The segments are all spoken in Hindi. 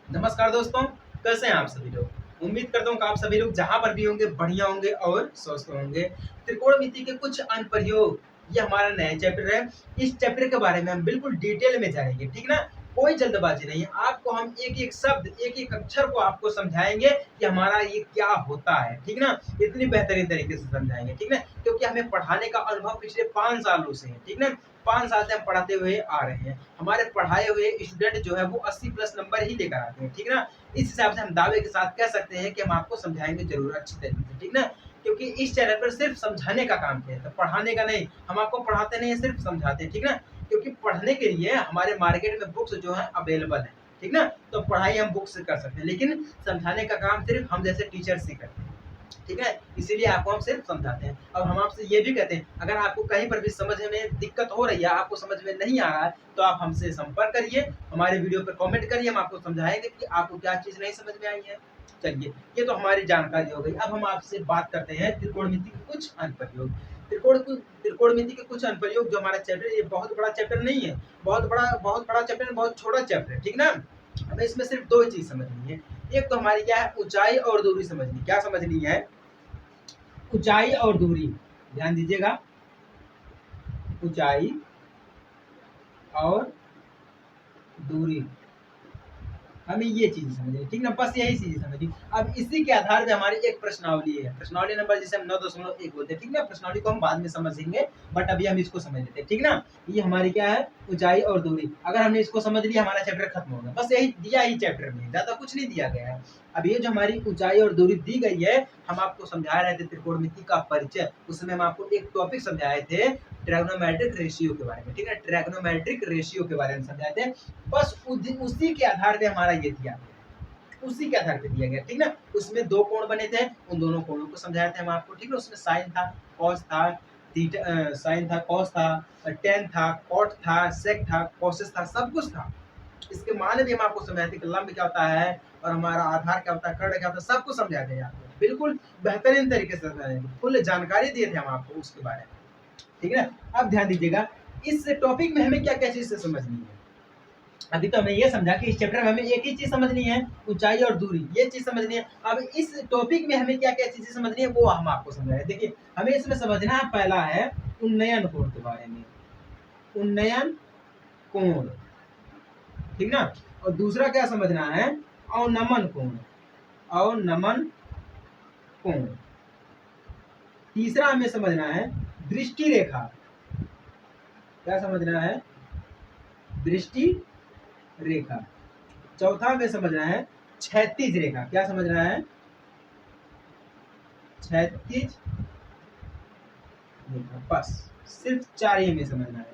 नमस्कार दोस्तों, कैसे हैं आप सभी लोग। उम्मीद करता हूँ कि आप सभी लोग जहाँ पर भी होंगे बढ़िया होंगे और स्वस्थ होंगे। त्रिकोणमिति के कुछ अनुप्रयोग, ये हमारा नया चैप्टर है। इस चैप्टर के बारे में हम बिल्कुल डिटेल में जानेंगे, ठीक ना। कोई जल्दबाजी नहीं है, आपको हम एक एक शब्द एक एक अक्षर को आपको समझाएंगे कि हमारा ये क्या होता है, ठीक ना। इतनी बेहतरीन तरीके से समझाएंगे, ठीक ना, क्योंकि हमें पढ़ाने का अनुभव पिछले 5 सालों से है, ठीक ना। 5 साल से हम पढ़ाते हुए आ रहे हैं। हमारे पढ़ाए हुए स्टूडेंट जो है वो 80+ नंबर ही लेकर आते हैं, ठीक ना। इस हिसाब से हम दावे के साथ कह सकते हैं कि हम आपको समझाएंगे जरूर अच्छी तरीके से, ठीक ना। क्योंकि इस चैनल पर सिर्फ समझाने का काम किया है, तो पढ़ाने का नहीं। हम आपको पढ़ाते नहीं है, सिर्फ समझाते हैं, ठीक ना। क्योंकि पढ़ने के लिए हमारे मार्केट में बुक्स जो है अवेलेबल है, ठीक ना। तो पढ़ाई हम बुक्स से कर सकते हैं, लेकिन समझाने का काम सिर्फ हम जैसे टीचर्स ही करते हैं, ठीक है। इसीलिए आपको हम सिर्फ समझाते हैं। अब हम आपसे ये भी कहते हैं, अगर आपको कहीं पर भी समझ में दिक्कत हो रही है, आपको समझ में नहीं आ रहा है, तो आप हमसे संपर्क करिए, हमारे वीडियो पर कमेंट करिए, हम आपको समझाएंगे कि आपको क्या चीज़ नहीं समझ में आई है। चलिए, ये तो हमारी जानकारी हो गई। अब हम आपसे बात करते हैं त्रिकोणमिति के कुछ अनुप्रयोग। त्रिकोणमिति के कुछ अनुप्रयोग जो हमारा चैप्टर है, ये बहुत बड़ा चैप्टर नहीं है। बहुत बड़ा चैप्टर, बहुत छोटा चैप्टर है, ठीक ना। हमें इसमें सिर्फ 2 चीज़ समझनी है। एक तो हमारी क्या है, ऊंचाई और दूरी समझनी। क्या समझनी है? ऊंचाई और दूरी। ध्यान दीजिएगा, ऊंचाई और दूरी, हमें ये चीज समझनी, ठीक ना। बस यही चीज समझनी। अब इसी के आधार पे हमारी एक प्रश्नावली है, प्रश्नावली नंबर जिसे हम 9.1 बोलते हैं, ठीक ना। प्रश्नावली को हम बाद में समझेंगे, बट अभी हम इसको समझ लेते हैं, ठीक ना। ये हमारी क्या है, ऊंचाई और दूरी। अगर हमने इसको समझ लिया, हमारा चैप्टर खत्म होगा। बस यही दिया ही चैप्टर में, ज्यादा कुछ नहीं दिया गया है। अब ये जो हमारी ऊंचाई और दूरी दी गई है, हम आपको समझा रहे थे त्रिकोणमिति का परिचय। उसमें हम आपको एक टॉपिक समझाए थे, ट्रैगोनोमेट्रिक रेशियो के बारे में, ठीक है। ट्रैगोनोमेट्रिक रेशियो के बारे में समझाए थे। बस उसी के आधार पे हमारा ये दिया गया, उसी के आधार पे दिया गया, ठीक ना। उसमें 2 कोण बने थे, उन दोनों कोणों को समझाया था हम आपको, ठीक है। उसमें साइन था, कॉस था, थीटा, साइन था, कॉस था, टेन था, कॉट था, सेक था, कोसेस था, सब कुछ था। इसके माने भी हम आपको समझाए थे कि लंब क्या होता है और हमारा आधार क्या होता है, कर्ण क्या होता है, सब कुछ समझाए थे आपको, बिल्कुल बेहतरीन तरीके से समझाए थे, फुल जानकारी दिए थे हम आपको उसके बारे में, ठीक है ना। अब ध्यान दीजिएगा, इस टॉपिक में हमें क्या क्या चीज से समझनी है। अभी तो हमने ये समझा कि इस चैप्टर में हमें एक ही चीज समझनी है, ऊंचाई और दूरी, ये चीज समझनी है। अब इस टॉपिक में हमें क्या क्या चीजें समझनी है, वो हम आपको समझा रहे हैं। देखिए, हमें इसमें समझना है, पहला है उन्नयन कोण के बारे में, उन्नयन कोण, ठीक ना। और दूसरा क्या समझना है, अवनमन कोण, अवनमन कोण। तीसरा हमें समझना है दृष्टि रेखा, क्या समझना है, दृष्टि रेखा। चौथा हमें समझना है क्षैतिज रेखा, क्या समझना है, क्षैतिज रेखा। बस सिर्फ 4 ही हमें समझना है,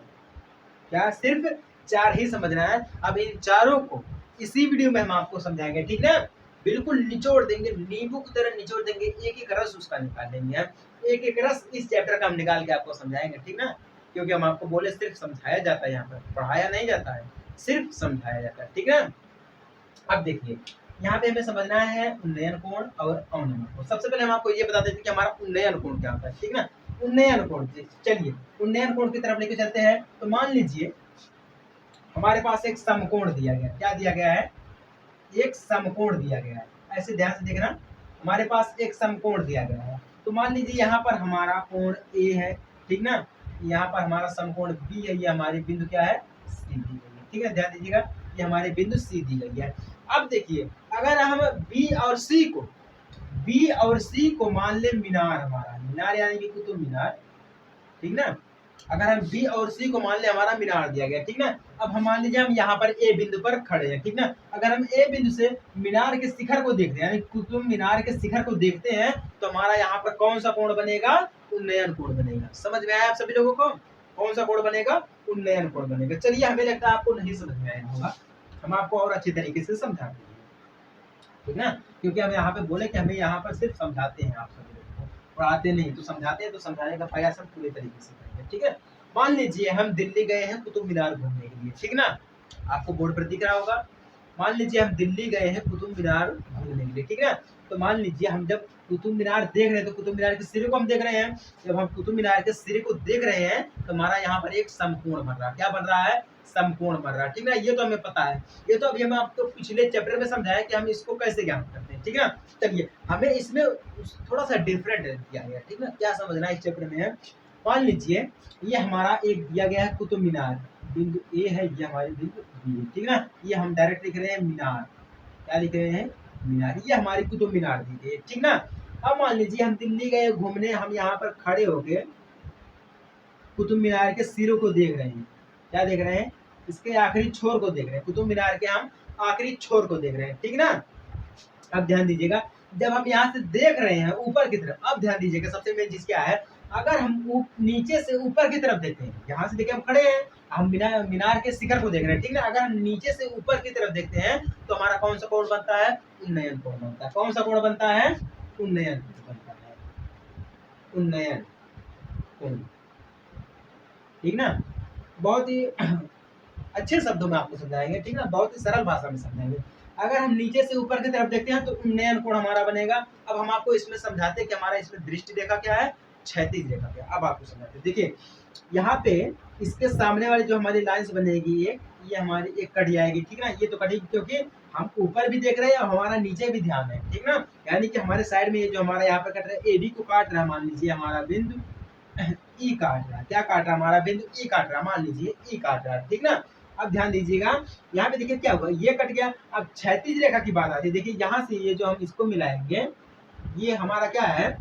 क्या सिर्फ 4 ही समझना है। अब इन चारों को इसी वीडियो में हम आपको समझाएंगे, ठीक ना। बिल्कुल निचोड़ देंगे, नींबू की तरह निचोड़ देंगे, एक एक रस उसका निकाल लेंगे हम, एक एक रस इस चैप्टर का हम निकाल के आपको समझाएंगे, ठीक ना। क्योंकि हम आपको बोले सिर्फ समझाया जाता है, यहाँ पर पढ़ाया नहीं जाता है, सिर्फ समझाया जाता है, ठीक है। अब देखिए, यहाँ पे हमें समझना है उन्नयन कोण और अवनमन कोण। सबसे पहले हम आपको ये बता देते हैं कि हमारा उन्नयन कोण क्या होता है, ठीक ना। उन्नयन कोण, चलिए उन्नयन कोण की तरफ लेके चलते हैं। तो मान लीजिए हमारे पास एक समकोण दिया गया, क्या दिया गया है, एक समकोण दिया गया है। ऐसे ध्यान से देखना, हमारे पास एक समकोण दिया गया है। तो मान लीजिए यहाँ पर हमारा कोण ए है, ठीक ना। यहाँ पर हमारा समकोण बी है, ये हमारी बिंदु क्या है, सी दी गई है, ठीक है। ध्यान दीजिएगा, ये हमारी बिंदु सी दी गई है। अब देखिए, अगर हम बी और सी को मान ले मीनार, हमारा मीनार यानी कि कुतुब मीनार, ठीक ना। अगर हम बी और सी को मान ले हमारा मीनार दिया गया, ठीक ना। अब हम मान लीजिए हम यहाँ पर ए बिंदु पर खड़े हैं, ठीक ना। अगर हम ए बिंदु से मीनार के शिखर को देखते हैं, यानी कुतुब मीनार के शिखर को देखते हैं, तो हमारा यहाँ पर कौन सा कोण बनेगा, उन्नयन कोण बनेगा। समझ में आया आप सभी लोगों को, कौन सा कोण बनेगा, उन्नयन कोण बनेगा। चलिए, हमें लगता है आपको नहीं समझ में आया होगा, हम आपको और अच्छी तरीके से समझाते हैं, ठीक ना। क्योंकि हम यहाँ पे बोले कि हमें यहाँ पर सिर्फ समझाते हैं, आप सभी लोगों को पढ़ाते नहीं। तो समझाते हैं, तो समझाने का प्रयास हम पूरे तरीके से करेंगे, ठीक है। मान लीजिए हम दिल्ली गए हैं कुतुब मीनार घूमने के लिए, ठीक ना। आपको बोर्ड पर दिख रहा होगा, मान लीजिए हम दिल्ली गए हैं कुतुब मीनार घूमने के लिए, ठीक है। तो मान लीजिए हम जब कुतुब मीनार देख रहे हैं, तो कुतुब मीनार के सिरे को हम देख रहे हैं। जब हम कुतुब मीनार के सिरे को देख रहे हैं, तो हमारा यहाँ पर एक समकोण बन रहा है। क्या बन रहा है, समकोण बन रहा है, ठीक ना। ये तो हमें पता है, ये तो अभी हम आपको पिछले चैप्टर में समझाया कि हम इसको कैसे ज्ञात करते हैं, ठीक है ना। चलिए हमें इसमें थोड़ा सा डिफरेंट दिया गया, ठीक ना। क्या समझना है इस चैप्टर में है, मान लीजिए ये हमारा एक दिया गया है कुतुब मीनार, बिंदु ए है, ये हमारे बिंदु बी है, ठीक ना। ये हम डायरेक्ट लिख रहे हैं मीनार, क्या लिख रहे हैं, मीनार। ये हमारी कुतुब मीनार दी गई, ठीक ना। अब मान लीजिए हम दिल्ली गए घूमने, हम यहाँ पर खड़े होके कुतुब मीनार के सिरों को देख रहे हैं, क्या देख रहे हैं, इसके आखिरी छोर को देख रहे हैं, कुतुब मीनार के हम आखिरी छोर को देख रहे हैं, ठीक ना। अब ध्यान दीजिएगा, जब हम यहाँ से देख रहे हैं ऊपर की तरफ, अब ध्यान दीजिएगा सबसे मेन चीज क्या है, अगर हम नीचे से ऊपर की तरफ देखते हैं, यहाँ से देखिए हम खड़े हैं, हम मीनार के शिखर को देख रहे हैं, ठीक ना। अगर हम नीचे से ऊपर की तरफ देखते हैं तो हमारा कौन सा कोण बनता है, उन्नयन कोण बनता है। कौन सा कोण बनता है, उन्नयन बनता है, उन्नयन कोण, ठीक ना। बहुत ही अच्छे शब्दों में आपको समझाएंगे, ठीक ना, बहुत ही सरल भाषा में समझाएंगे। अगर हम नीचे से ऊपर की तरफ देखते हैं तो उन्नयन कोण हमारा बनेगा। अब हम आपको इसमें समझाते हैं कि हमारा इसमें दृष्टि रेखा क्या है, क्षैतिज रेखा क्या है। अब आपको समझाते हैं, देखिए यहाँ पे इसके सामने वाली जो हमारी लाइन्स बनेगी ये हमारी एक कड़ी आएगी, ठीक ना। ये तो कड़ी क्योंकि हम ऊपर भी देख रहे हैं और हमारा नीचे भी ध्यान है, ठीक ना। यानी कि हमारे साइड में ये जो हमारा यहाँ पे कट रहा है, ए बी को काट रहा है, मान लीजिए हमारा बिंदु ई काट रहा है, क्या काट रहा है, हमारा बिंदु ई काट रहा है, मान लीजिए ई काट रहा है, ठीक ना। अब ध्यान दीजिएगा, यहाँ पे देखिए क्या हुआ, ये कट गया। अब क्षैतिज रेखा की बात आती है, देखिए यहाँ से ये जो हम इसको मिलाएंगे, ये हमारा क्या है,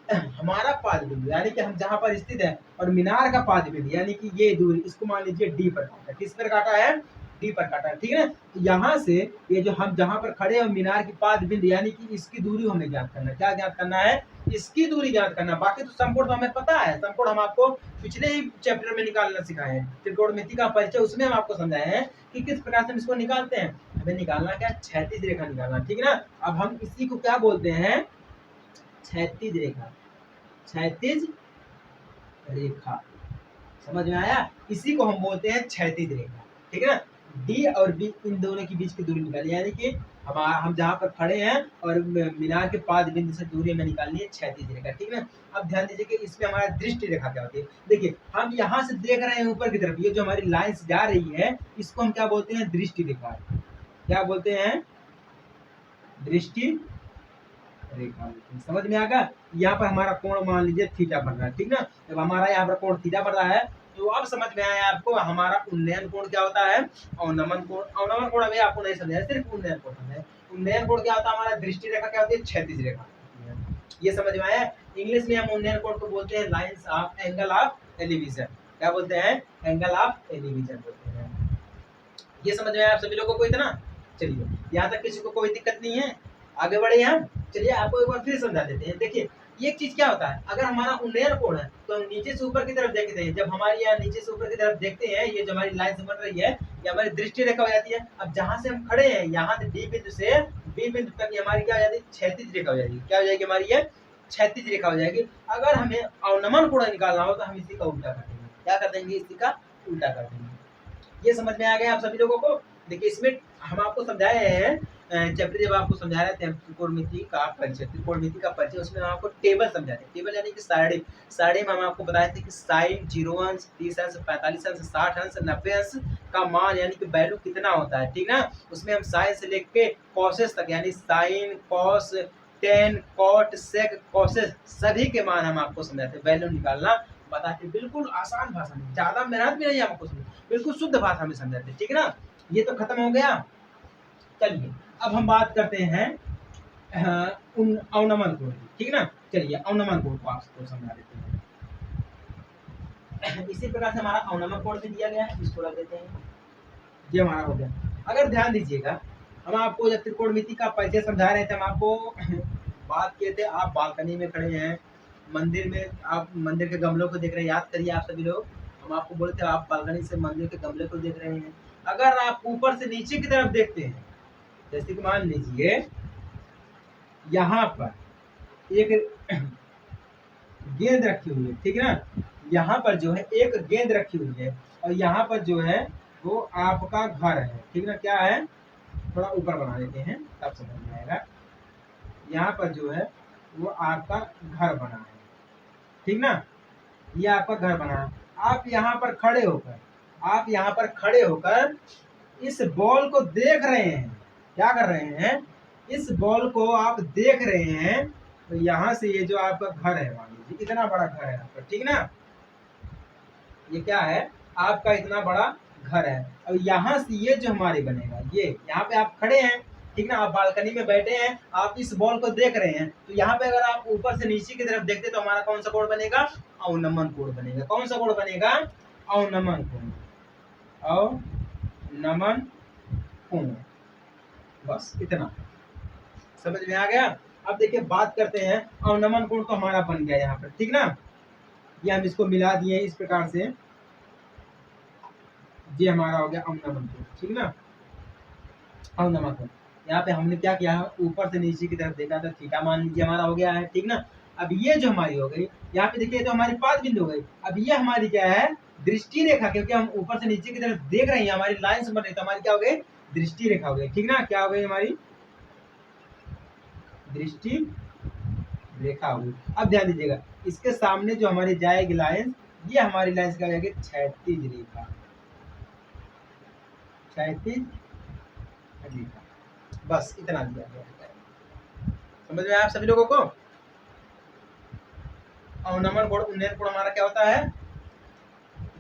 हमारा पाद बिंदु, यानी कि हम जहां पर स्थित है, और मीनार का पाद बिंदु यानी कि ये दूरी, इसको मान लीजिए डी पर काटा, किस पर काटा है, डी पर काटा, ठीक है। तो यहाँ से ये जो हम जहां पर खड़े हैं मीनार की पाद बिंदु, यानी कि इसकी दूरी हमें ज्ञात करना, क्या ज्ञात करना है, इसकी दूरी ज्ञात करना। बाकी तो समकोण तो हमें पता है, समकोण हम आपको पिछले ही चैप्टर में निकालना सिखाए हैं, त्रिकोणमिति का परिचय, उसमें हम आपको समझाए हैं कि किस प्रकार से हम इसको निकालते हैं। हमें निकालना क्या, क्षैतिज रेखा निकालना, ठीक है ना। अब हम इसी को क्या बोलते हैं, क्षैतिज रेखा, क्षैतिज रेखा, समझ में आया। इसी को हम बोलते हैं क्षैतिज रेखा, ठीक है ना। डी और बी इन दोनों के बीच की दूरी निकाली, यानी कि हम जहां पर खड़े हैं और मीनार के पाद बिंदु से दूरी में निकालनी है क्षैतिज रेखा, ठीक है। अब ध्यान दीजिए कि इसमें हमारा दृष्टि रेखा क्या होती है। देखिए हम यहाँ से देख रहे हैं ऊपर की तरफ, ये जो हमारी लाइन्स जा रही है इसको हम क्या बोलते हैं, दृष्टि रेखा, क्या बोलते हैं, दृष्टि रेखा। समझ में आ गया। यहाँ पर हमारा कोण मान लीजिए थीटा बन रहा है, ठीक ना। जब हमारा यहाँ पर कोण थीटा बन रहा है तो अब समझ में आया आपको हमारा उन्नयन कोण क्या होता है, अवनमन कोण। अवनमन कोण अभी आपको नहीं समझाया, सिर्फ उन्नयन कोण समझाया। उन्नयन कोण क्या होता है, हमारा दृष्टि रेखा क्या होती है, क्षैतिज रेखा, ये समझ में आया। इंग्लिश में हम उन्नयन कोण को बोलते हैं lines of angle of elevation, क्या बोलते हैं, एंगल ऑफ एलिवेशन बोलते हैं। ये समझ में आया आप सभी लोगों को इतना। चलिए यहाँ तक किसी को कोई दिक्कत नहीं है, आगे बढ़े हम। चलिए आपको एक बार फिर समझा देते हैं। देखिए ये चीज क्या होता है, अगर हमारा उन्नयन कोण है तो हम नीचे से ऊपर की तरफ देखते हैं, जब हमारी यहाँ नीचे से ऊपर की तरफ देखते हैं, ये जो हमारी लाइन बन रही है ये हमारी दृष्टि रेखा हो जाती है। अब जहां से हम खड़े हैं यहाँ से डी बिंदु से बी बिंदु तक हमारी क्या हो जाती है, क्षैतिज रेखा हो जाएगी, क्या हो जाएगी हमारी ये क्षैतिज रेखा हो जाएगी। अगर हमें अवनमन कोण निकालना हो तो हम इसी का उल्टा कर देंगे, क्या कर देंगे, इसी का उल्टा कर देंगे। ये समझ में आ गया आप सभी लोगों को। देखिए इसमें हम आपको समझाए हैं चैप्टर, जब आपको समझा रहे थे त्रिकोणमिति का परिचय, त्रिकोणमिति का परिचय, उसमें हम आपको टेबल समझाते हैं। टेबल यानी कि सारणी, सारणी में हम आपको बताए थे कि साइन 0 अंश, 30 अंश, 45 अंश, 60 अंश, 90 अंश का मान यानी कि वैल्यू कितना होता है, ठीक ना। उसमें हम साइन से लेके कॉसेस तक, यानी साइन, कॉस, टेन, कॉट, सेक, कॉसेस, सभी के मान हम आपको समझाते हैं, वैल्यू निकालना बताते, बिल्कुल आसान भाषा में, ज्यादा मेहनत भी नहीं आपको समझ, बिल्कुल शुद्ध भाषा में समझाते, ठीक है ना। ये तो खत्म हो गया। चलिए अब हम बात करते हैं अवनमन कोण की, ठीक है ना। चलिए अवनमन कोण को आपको समझा देते हैं। इसी प्रकार से हमारा अवनमन कोण भी दिया गया है, इसको रख देते हैं, ये हमारा हो गया। अगर ध्यान दीजिएगा, हम आपको जब त्रिकोणमिति का परिचय समझा रहे थे, हम आपको बात किए थे, आप बालकनी में खड़े हैं, मंदिर में, आप मंदिर के गमलों को देख रहे हैं, याद करिए आप सभी लोग, हम आपको बोले थे आप बालकनी से मंदिर के गमले को देख रहे हैं। अगर आप ऊपर से नीचे की तरफ देखते हैं, जैसे कि मान लीजिए यहाँ पर एक गेंद रखी हुई है, ठीक है ना, यहाँ पर जो है एक गेंद रखी हुई है, और यहाँ पर जो है वो आपका घर है, ठीक ना। क्या है, थोड़ा ऊपर बना देते हैं तब समझ में आएगा। यहाँ पर जो है वो आपका घर बना है, ठीक ना, ये आपका घर बना है। आप यहाँ पर खड़े होकर आप यहाँ पर खड़े होकर इस बॉल को देख रहे हैं, क्या कर रहे हैं, इस बॉल को आप देख रहे हैं। तो यहाँ से ये जो आपका घर है, मान लीजिए इतना बड़ा घर है आपका, ठीक ना, ये क्या है, आपका इतना बड़ा घर है। अब यहाँ से ये जो हमारे बनेगा, ये यहाँ पे आप खड़े हैं, ठीक ना, आप बालकनी में बैठे हैं, आप इस बॉल को देख रहे हैं। तो यहाँ पे अगर आप ऊपर से नीचे की तरफ देखते तो हमारा कौन सा कोण बनेगा, अवनमन कोण बनेगा। कौन सा कोण बनेगा, अवनमन कोण, अवनमन कोण। बस इतना समझ में आ गया। अब देखिए बात करते हैं, अवनमन कोण तो हमारा बन गया यहाँ पर, ठीक ना, ये हम इसको मिला दिए इस प्रकार से, ये हमारा हो गया अवनमन कोण, ठीक ना, अवनमन कोण। यहाँ पे हमने क्या किया, ऊपर से नीचे की तरफ देखा था, थीटा मान लीजिए हमारा हो गया है, ठीक ना। अब ये जो हमारी हो गई, यहाँ पे देखिए तो हमारी 5 बिंदु हो गई। अब ये हमारी क्या है, दृष्टि रेखा, क्योंकि हम ऊपर से नीचे की तरफ देख रहे हैं, हमारी लाइन से बन रही, तो हमारी क्या हो गई, दृष्टि रेखा हो गई, ठीक ना, क्या हो गई, हमारी दृष्टि रेखा हो गई। अब ध्यान दीजिएगा, इसके सामने जो हमारी जाएगी लाइन, ये हमारी लाइन क्या हो जाएगी, क्षैतिज रेखा, क्षैतिज रेखा। बस इतना दिया गया है, समझ में आया आप सभी लोगों को। अवनमन कोण, उन्नयन कोण हमारा क्या होता है,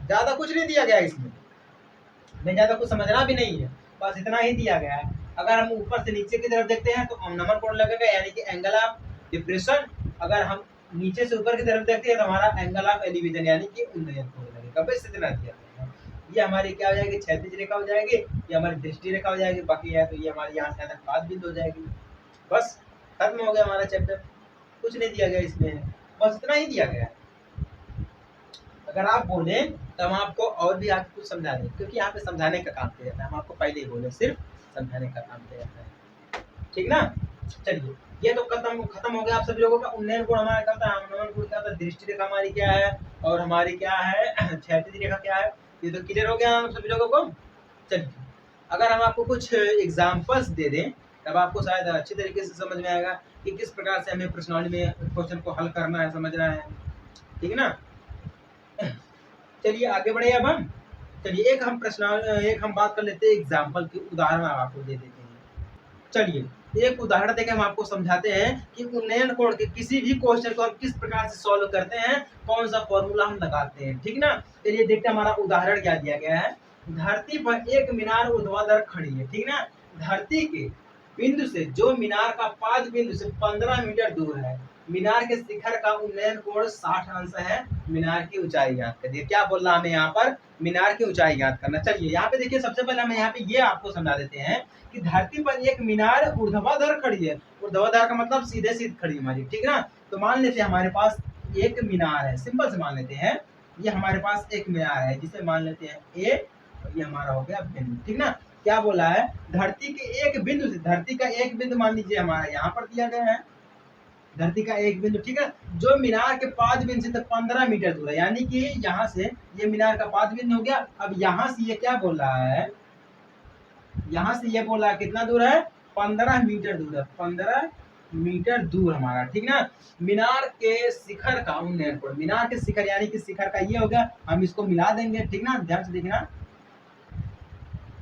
ज्यादा कुछ नहीं दिया गया इसमें, नहीं ज्यादा कुछ समझना भी नहीं है, बस इतना ही दिया गया है। अगर हम ऊपर से नीचे की तरफ देखते हैं तो अवनमन कोण लगेगा, यानी कि एंगल ऑफ डिप्रेशन। अगर हम नीचे से ऊपर की तरफ देखते हैं तो हमारा एंगल ऑफ एलिवेशन, यानी कि उन्नयन कोण लगेगा। बस इतना दिया गया है। ये हमारी क्या हो जाएगी, क्षैतिज रेखा हो जाएगी, ये हमारी दृष्टि रेखा हो जाएगी, बाकी है तो ये हमारी यहाँ से 5 बिंदु हो जाएगी। बस खत्म हो गया हमारा चैप्टर, कुछ नहीं दिया गया इसमें, बस इतना ही दिया गया है। अगर आप बोले तो हम आपको और भी आगे कुछ समझा दें, क्योंकि यहाँ पे समझाने का काम किया जाता है, हम आपको पहले ही बोले सिर्फ समझाने का काम किया जाता है, ठीक ना। चलिए ये तो खत्म हो गया आप सभी लोगों का। उन्नयन कोण हमारा क्या होता है, अवनमन कोण क्या होता है, दृष्टि रेखा हमारी क्या है, और हमारी क्या है क्षैतिज रेखा क्या है, ये तो क्लियर हो गया हम सभी लोगों को। चलिए अगर हम आपको कुछ एग्जाम्पल्स दे दें तब आपको शायद अच्छी तरीके से समझ में आएगा कि किस प्रकार से हमें प्रश्नावली में क्वेश्चन को हल करना है, समझना है, ठीक ना। चलिए आगे बढ़े अब हम। चलिए एक हम बात कर लेते हैं एग्जाम्पल की, उदाहरण आपको दे देते हैं। चलिए एक उदाहरण देकर हम आपको समझाते हैं कि उन्नयन कोण के किसी भी क्वेश्चन को हम किस प्रकार से सॉल्व करते हैं, कौन सा फॉर्मूला हम लगाते हैं, ठीक ना। चलिए देखते हैं हमारा उदाहरण क्या दिया गया है। धरती पर एक मीनार ऊर्ध्वाधर खड़ी है, ठीक ना। धरती के बिंदु से, जो मीनार का 5 बिंदु से 15 मीटर दूर है, मीनार के शिखर का उन्नयन कोण 60 अंश है। मीनार की ऊंचाई ज्ञात करिए। क्या बोल रहा है हमें यहाँ पर, मीनार की ऊंचाई ज्ञात करना। चलिए यहाँ पे देखिए सबसे पहले हमें यहाँ पे ये आपको समझा देते हैं कि धरती पर एक मीनार ऊर्ध्वाधर खड़ी है। ऊर्ध्वाधर का मतलब सीधे सीधे खड़ी हमारी, ठीक ना। तो मान लेते हैं हमारे पास एक मीनार है, सिंपल से मान लेते हैं ये हमारे पास एक मीनार है, जिसे मान लेते हैं ए, और ये हमारा हो गया बिंदु, ठीक ना। क्या बोला है, धरती के एक बिंदु से, धरती का एक बिंदु मान लीजिए हमारा यहाँ पर दिया गया है, धरती का एक बिंदु, ठीक है, जो मीनार के 5 बिंदु से 15 मीटर दूर है, यानी कि यहाँ से ये मीनार का 5 बिंदु हो गया। अब यहाँ से ये क्या बोल रहा है, यहाँ से ये बोल रहा है कितना दूर है, 15 मीटर दूर है, 15 मीटर दूर हमारा, ठीक ना। मीनार के शिखर का उन्नयन कोण, मीनार के शिखर यानी कि शिखर का ये हो गया, हम इसको मिला देंगे, ठीक ना, ध्यान से देखना।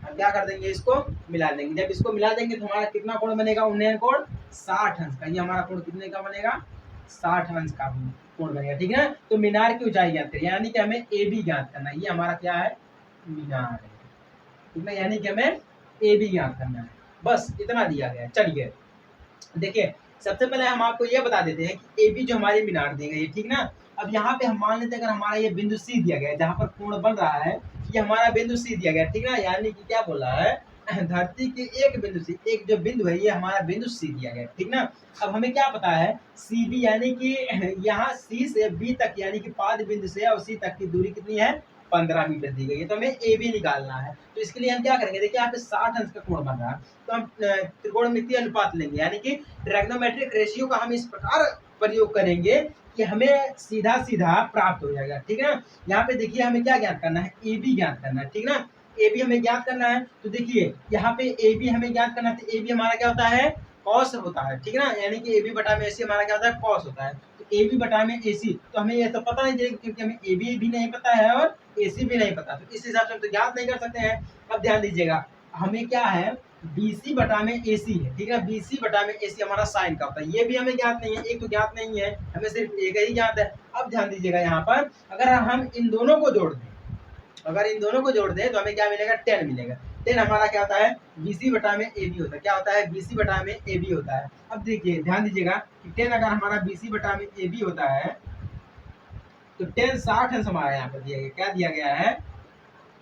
हम क्या कर देंगे, इसको मिला देंगे। जब इसको मिला देंगे तो हमारा कितना कोण बनेगा, उन्नयन कोण 60 अंश का। ये हमारा कोण कितने का बनेगा, 60 अंश का कोण बनेगा, ठीक है। तो मीनार की ऊंचाई ज्ञात करिए, यानी कि हमें ए बी ज्ञात करना है। ये हमारा क्या है, मीनार है, ठीक है, यानी कि हमें ए बी ज्ञात करना है। बस इतना दिया गया है। चलिए देखिए सबसे पहले हम आपको ये बता देते हैं कि ए बी जो हमारी मीनार दी गई है, ठीक ना। अब यहाँ पे हम मान लेते हैं अगर हमारा ये बिंदु सी दिया गया है, जहाँ पर कोण बन रहा है, ये हमारा बिंदु सी दिया गया, ठीक ना। यानी कि क्या बोला है, धरती के एक बिंदु से, एक जो बिंदु है ये हमारा बिंदु सी दिया गया, ठीक ना। अब हमें क्या पता है, सी बी यानी कि यहाँ सी से बी तक यानी कि 5 बिंदु से और सी तक की दूरी कितनी है, 15 मीटर दी गई है। तो हमें ए बी निकालना है। तो इसके लिए हम क्या करेंगे, देखिए यहाँ पे 60 अंश का कोण बन रहा है, तो हम त्रिकोणमितीय अनुपात लेंगे, यानी कि ट्रिग्नोमेट्रिक रेशियो का हम इस प्रकार प्रयोग करेंगे कि हमें सीधा सीधा प्राप्त हो जाएगा, ठीक है। यहाँ पे देखिए हमें क्या ज्ञात करना है, ए बी ज्ञात करना है, ठीक ना। ए बी हमें ज्ञात करना है, तो देखिए यहाँ पे ए बी हमें ज्ञात करना है, तो ए बी हमारा क्या होता है, कॉस होता है, ठीक ना। यानी कि ए बी बटा में ए सी हमारा क्या होता है, कॉस होता है। तो ए बी बटा में ए सी, तो हमें ये तो पता नहीं चलेगा क्योंकि हमें ए बी भी नहीं पता है और AC भी नहीं पता, तो इस हिसाब से हम तो ज्ञात नहीं कर सकते हैं। अब ध्यान दीजिएगा, हमें क्या है, BC बटा में AC है, ठीक है, BC बटा में AC हमारा साइन का होता है, ये भी हमें ज्ञात नहीं है, एक तो ज्ञात नहीं है, हमें सिर्फ एक ही ज्ञात है। अब ध्यान दीजिएगा यहाँ पर, अगर हम इन दोनों को जोड़ दें, अगर इन दोनों को जोड़ दें तो हमें क्या मिलेगा, 10 मिलेगा। 10 हमारा क्या होता है, BC बटा में AB होता है, क्या होता है, BC बटा में AB होता है। अब देखिए ध्यान दीजिएगा कि 10 अगर हमारा BC बटा में AB होता है तो 10 60 अंश हमारा यहाँ पर दिया गया, क्या दिया गया है,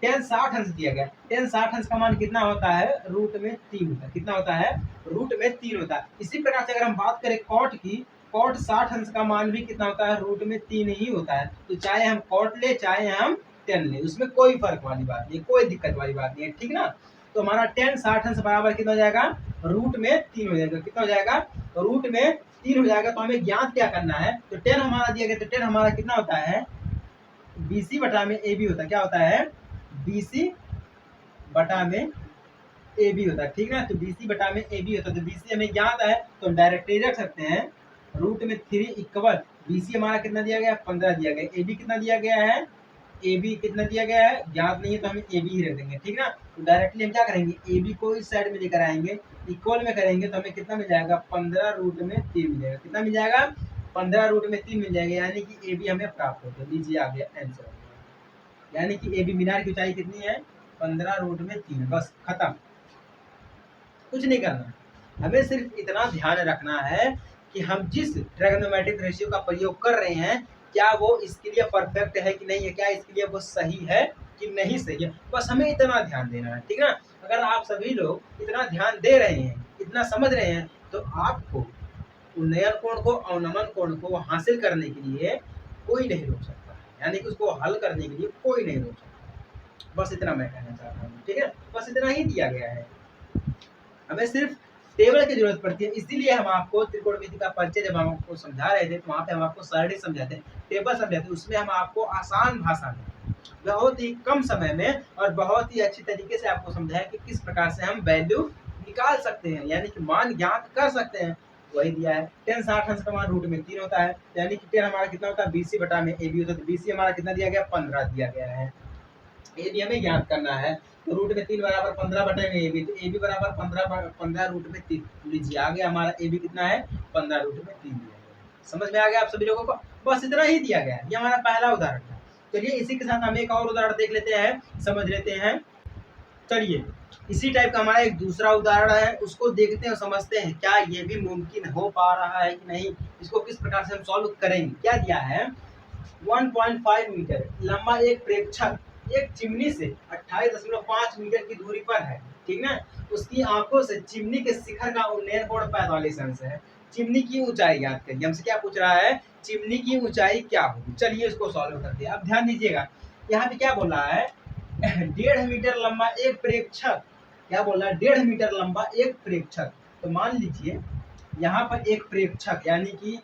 10 60 अंश दिया गया। 10 60 अंश का मान कितना होता है, रूट में 3 होता है, कितना होता है, रूट में 3 होता है। इसी प्रकार से अगर हम बात करें कॉट की, कॉट 60 अंश का मान भी कितना होता है, रूट में 3 ही होता है। तो चाहे हम कॉट ले चाहे हम 10 ले, उसमें कोई फर्क वाली बात नहीं, कोई दिक्कत वाली बात नहीं है, ठीक ना। तो हमारा 10 60 अंश बराबर कितना हो जाएगा, रूट में 3 हो जाएगा, कितना हो जाएगा, रूट में 3 हो जाएगा। तो हमें ज्ञात क्या करना है, तो 10 हमारा दिया गया, तो 10 हमारा कितना होता है, BC बटा में AB होता है, क्या होता है, BC बटा में AB होता है, ठीक है। तो BC बटा में AB होता है, तो BC हमें ज्ञात है तो हम डायरेक्ट रख सकते हैं, रूट में 3 इक्वल BC हमारा कितना दिया गया, 15 दिया गया, AB कितना दिया गया है, AB कितना दिया गया है, ज्ञात नहीं है तो हमें AB ही रख देंगे, ठीक ना। तो डायरेक्टली हम क्या करेंगे, AB को इस साइड में लेकर आएंगे, इक्वल में करेंगे तो हमें कितना मिल जाएगा, 15 रूट में 3 मिल जाएगा, कितना मिल जाएगा, 15 रूट में 3 मिल जाएगा, यानी कि AB हमें प्राप्त होता है। लीजिए आ गया आंसर, यानी कि AB मीनार की ऊंचाई कितनी है, 15 रूट में 3, बस खत्म, कुछ नहीं करना। हमें सिर्फ इतना ध्यान रखना है कि हम जिस ट्रिग्नोमेट्रिक रेशियो का प्रयोग कर रहे हैं क्या वो इसके लिए परफेक्ट है कि नहीं है, क्या इसके लिए वो सही है कि नहीं सही है, बस हमें इतना ध्यान देना है, ठीक ना। अगर आप सभी लोग इतना ध्यान दे रहे हैं, इतना समझ रहे हैं, तो आपको उन्नयन कोण को अवनमन कोण को हासिल करने के लिए कोई नहीं रोक सकता है, यानी कि उसको हल करने के लिए कोई नहीं रोक सकता। बस इतना मैं कहना चाहता हूँ, ठीक है, बस इतना ही दिया गया है। हमें सिर्फ टेबल की जरूरत पड़ती है, इसीलिए हम आपको त्रिकोणमिति का परिचय जब हम आपको समझा रहे थे तो वहाँ पे हम आपको सरणी समझाते, टेबल समझाते, उसमें हम आपको आसान भाषा में बहुत ही कम समय में और बहुत ही अच्छी तरीके से आपको समझाया कि किस प्रकार से हम वैल्यू निकाल सकते हैं, यानी कि मान ज्ञात कर सकते हैं। वही दिया है, 10 60 अंश का मान रूट में 3 होता है, यानी कि 10 हमारा कितना होता है, BC बटा में AB होता है, तो BC हमारा कितना दिया गया, 15 दिया गया है। AB हमें ज्ञात करना है, तो रूट में 3 बराबर 15 बटे में AB, तो AB बराबर 15 रूट में 3, लीजिए आ गया हमारा AB कितना है, 15 रूट में 3 दिया गया। समझ में आ गया आप सभी लोगों को, बस इतना ही दिया गया है, ये हमारा पहला उदाहरण था। चलिए इसी के साथ हम एक और उदाहरण देख लेते हैं, समझ लेते हैं। चलिए इसी टाइप का हमारा एक दूसरा उदाहरण है, उसको देखते हैं और समझते हैं क्या ये भी मुमकिन हो पा रहा है कि नहीं, इसको किस प्रकार से हम सॉल्व करेंगे। क्या दिया है, 1.5 मीटर लंबा एक प्रेक्षक एक चिमनी से 28.5 मीटर की दूरी पर है, ठीक ना। उसकी आंखों से चिमनी के शिखर का उन्नयन कोण 45 अंश है। चिमनी की ऊंचाई ज्ञात करिए, हमसे क्या पूछ रहा है, चिमनी की ऊंचाई क्या होगी। चलिए इसको सॉल्व करते हैं। अब ध्यान दीजिएगा, यहाँ पे क्या बोल रहा है, 1.5 मीटर लंबा एक प्रेक्षक, क्या बोल रहा है, 1.5 मीटर लंबा एक प्रेक्षक। तो मान लीजिए यहाँ पर एक प्रेक्षक, यानी कि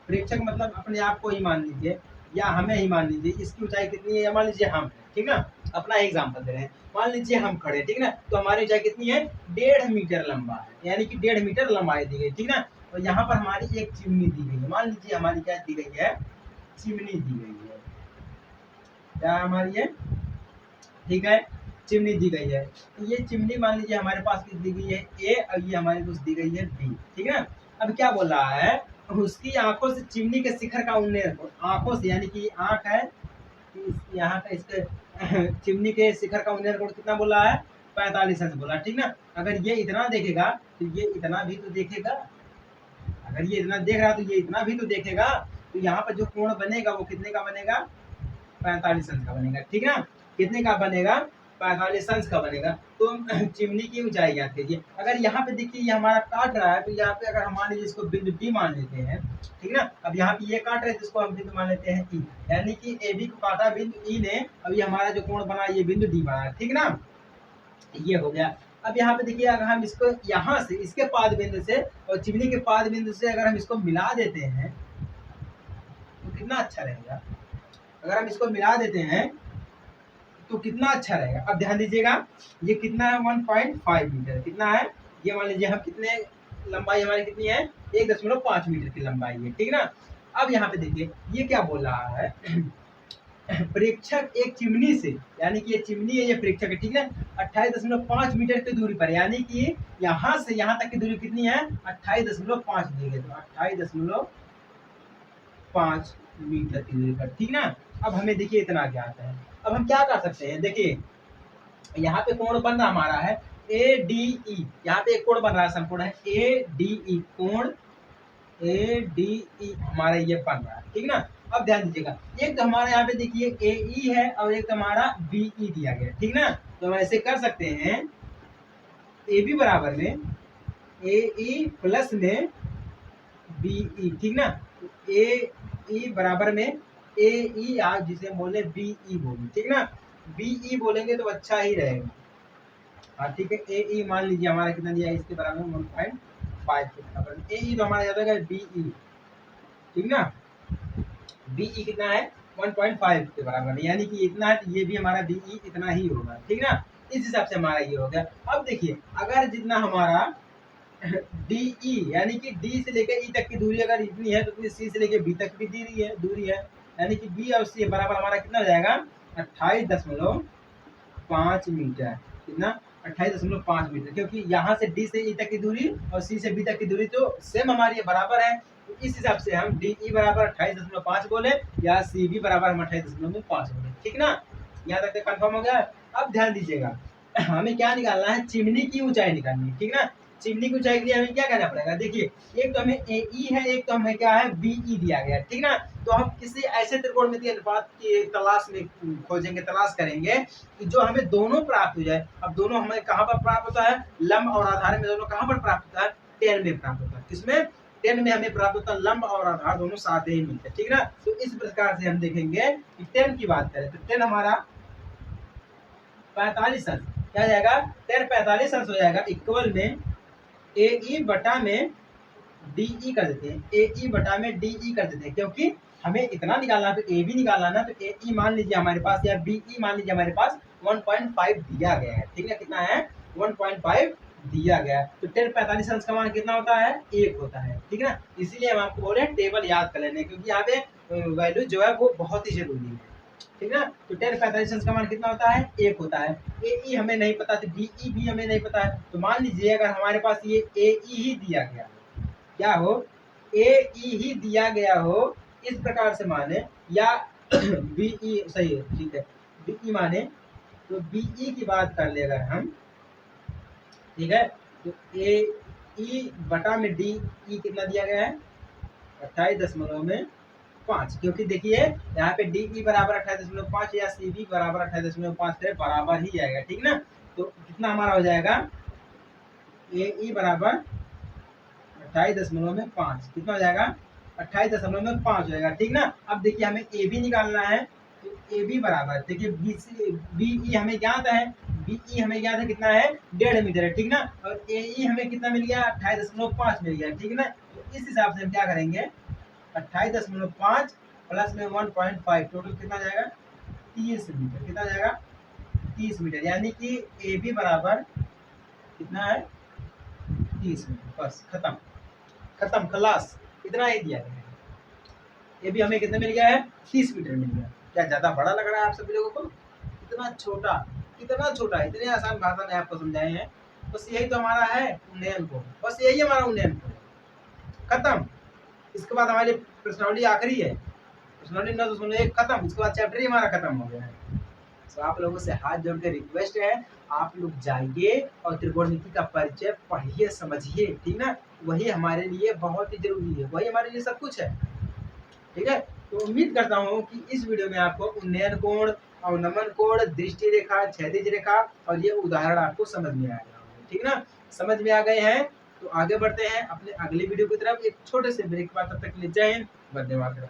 प्रेक्षक मतलब अपने आप को ही मान लीजिए या हमें ही मान लीजिए, इसकी ऊंचाई कितनी है, या मान लीजिए हम, ठीक ना, अपना एग्जांपल दे रहे हैं, मान लीजिए हम खड़े, ठीक ना, तो हमारी ऊंचाई कितनी है, 1.5 मीटर लंबा है, यानी कि 1.5 मीटर लंबाई दी गई, ठीक ना। और यहाँ पर हमारी एक चिमनी दी गई है, मान लीजिए हमारी क्या दी गई है, चिमनी दी गई है, क्या हमारी है, ठीक है, चिमनी दी गई है। तो ये चिमनी मान लीजिए हमारे पास किस दी गई है, A, और ये हमारी कुछ दी गई है B, ठीक है ना। अब क्या बोल रहा है, उसकी आंखों से चिमनी के शिखर का उन्नयन, आंखों से यानी कि आंख है, यहाँ का इसके चिमनी के शिखर का उन्नयन कोण कितना बोला है, 45 अंश बोला, ठीक ना। अगर ये इतना देखेगा तो ये इतना भी तो देखेगा, अगर ये इतना देख रहा तो ये इतना भी तो देखेगा, तो यहाँ पर जो कोण बनेगा वो कितने का बनेगा, 45 अंश का बनेगा, ठीक ना। कितने का बनेगा, 45 अंश का बनेगा। तो चिमनी की ऊंचाई ज्ञात कीजिए। अगर यहाँ पे देखिए ये हमारा काट रहा है, तो यहाँ पे अगर हम मान लीजिए इसको बिंदु डी मान लेते हैं, ठीक ना। अब यहाँ पे ये काट रहे हैं तो इसको हम बिंदु मान लेते हैं ई, यानी कि ए बी को काटा बिंदु ई ने, अब ये हमारा जो कोण बना ये बिंदु डी बना, ठीक ना, ये हो गया। अब यहाँ पे देखिए अगर हम इसको यहाँ से इसके पाद बिंदु से और चिमनी के पाद बिंदु से अगर हम इसको मिला देते हैं तो कितना अच्छा रहेगा, अगर हम इसको मिला देते हैं तो कितना अच्छा रहेगा। अब ध्यान दीजिएगा ये कितना है, 1.5 मीटर, कितना है, ये मान लीजिए हम कितने लंबाई हमारी कितनी है, 1.5 मीटर की लंबाई है, ठीक ना। अब यहाँ पे देखिए ये क्या बोल रहा है, प्रेक्षक एक चिमनी से, यानी कि ये चिमनी है, ये प्रेक्षक है, ठीक है, 28.5 मीटर की दूरी पर, यानी कि यहाँ से यहाँ तक की दूरी कितनी है, 28.5 दी गई, तो 28.5 मीटर की दूरी पर, ठीक ना। अब हमें देखिए इतना ज्ञात है, अब हम क्या कर सकते हैं, देखिए यहाँ पे कोण बन रहा हमारा है ADE, यहाँ पे एक कोण बन रहा है, समकोण है ADE, कोण ADE हमारा ये बन रहा है, ठीक ना। अब ध्यान दीजिएगा, एक तो हमारा यहाँ पे देखिए AE है और एक तो हमारा BE दिया गया, ठीक ना। तो हम ऐसे कर सकते हैं, AB बराबर में AE प्लस में BE, ठीक ना। तो AE बराबर में AE आज जिसे बोले BE बोले, ठीक ना। BE बोलेंगे तो अच्छा ही रहेगा, हाँ ठीक है। AE मान लीजिए हमारा कितना दिया है, इसके बराबर 1.5 के बराबर, AE तो हमारा याद होगा BE, ठीक ना। BE कितना है 1.5 के बराबर, यानी कि इतना है, तो ये भी हमारा BE इतना ही होगा, ठीक ना। इस हिसाब से हमारा ये हो गया। अब देखिए अगर जितना हमारा DE यानी कि D से लेकर E तक की दूरी अगर इतनी है, तो C से लेकर B तक भी दूरी है, यानी कि B और C बराबर हमारा कितना हो जाएगा 28.5 मीटर, कितना 28.5 मीटर, क्योंकि यहाँ से D से E तक की दूरी और C से B तक की दूरी तो सेम हमारी बराबर है। तो इस हिसाब से हम DE बराबर 28.5 बोले या CB बराबर हम 28.5 बोले, ठीक ना। यहाँ तक कंफर्म हो गया। अब ध्यान दीजिएगा, हमें क्या निकालना है, चिमनी की ऊंचाई निकालनी है, ठीक ना। चिमनी की ऊंचाई के लिए हमें क्या करना पड़ेगा, देखिए एक तो हमें AE है, एक तो हमें क्या है BE दिया गया है, ठीक ना। तो हम किसी ऐसे त्रिकोणमितीय अनुपात की तलाश में खोजेंगे, तलाश करेंगे कि जो हमें दोनों प्राप्त हो जाए। अब दोनों हमें कहाँ पर प्राप्त होता है, लंब और आधार में दोनों कहाँ पर प्राप्त होता है, टेन में प्राप्त होता है, किसमें, टेन में हमें प्राप्त होता है, लंब और आधार दोनों साथ ही मिलते हैं, ठीक ना। तो इस प्रकार से हम देखेंगे कि टेन की बात करें तो टेन हमारा 45 अंश क्या जाएगा, 10 45 अंश हो जाएगा, इक्वल में AE बटा में DE कर देते हैं, AE बटा में DE कर देते हैं, क्योंकि हमें इतना निकालना तो AB निकालना ना, तो AE मान लीजिए हमारे पास या BE मान लीजिए हमारे पास 1.5 दिया गया है, ठीक है, कितना है 1.5 दिया गया है। तो 10 45 अंश का मान कितना होता है, 1 होता है, ठीक है ना। इसीलिए हम आपको बोले टेबल याद कर लेने, क्योंकि यहाँ पे वैल्यू जो है वो बहुत ही जरूरी है, ठीक है ना। तो 10 45 अंश का मान कितना होता है, 1 होता है। AE हमें नहीं पता, तो BE भी हमें नहीं पता है। तो मान लीजिए अगर हमारे पास ये AE ही दिया गया, क्या हो, AE ही दिया गया हो, इस प्रकार से माने, या BE सही है, ठीक है, BE माने, तो BE की बात कर ले अगर हम, ठीक है, तो AE बटा में DE कितना दिया गया है 28.5, क्योंकि देखिए यहाँ पे DE बराबर 28.5 या CB बराबर 28.5 बराबर ही आएगा, ठीक ना। तो कितना हमारा हो जाएगा, AE बराबर 28.5, कितना हो जाएगा 28.5 हो जाएगा, ठीक ना। अब देखिए हमें AB निकालना है, तो AB बराबर देखिए BE हमें ज्ञात है, BE हमें ज्ञात है कितना है 1.5 मीटर है, ठीक ना। और AE हमें कितना मिल गया 28.5 मिल गया, ठीक ना। तो इस हिसाब से हम क्या करेंगे, 28.5 प्लस में 1.5 टोटल कितना जाएगा 30 मीटर, कितना जाएगा 30 मीटर, यानी कि AB बराबर कितना है 30 मीटर, बस खत्म खत्म खलास, इतना ही दिया गया है। ये भी हमें कितना मिल गया है 30 मीटर मिल गया। क्या ज्यादा बड़ा लग रहा है आप सभी लोगों को, इतना छोटा, इतना छोटा, इतने आसान भाषा में आपको समझाए हैं। बस यही तो हमारा है उन्नयन कोण, बस यही हमारा उन्नयन कोण, खत्म। इसके बाद हमारी प्रश्नावली आखिरी है, प्रश्नावली 9.1 खत्म, इसके बाद चैप्टर ही हमारा खत्म हो गया है। तो आप लोगों से हाथ जोड़ के रिक्वेस्ट है, आप लोग जाइए और त्रिकोणमिति का परिचय पढ़िए, समझिए, ठीक ना। वही हमारे लिए बहुत ही जरूरी है, वही हमारे लिए सब कुछ है, ठीक है। तो उम्मीद करता हूँ कि इस वीडियो में आपको उन्नयन कोण, अवनमन कोण, दृष्टि रेखा, क्षैतिज रेखा और ये उदाहरण आपको समझ में आ गया, ठीक ना। समझ में आ गए हैं तो आगे बढ़ते हैं अपने अगली वीडियो की तरफ एक छोटे से ब्रेक के बाद, तब तक के लिए जय हिंद, वंदे मातरम।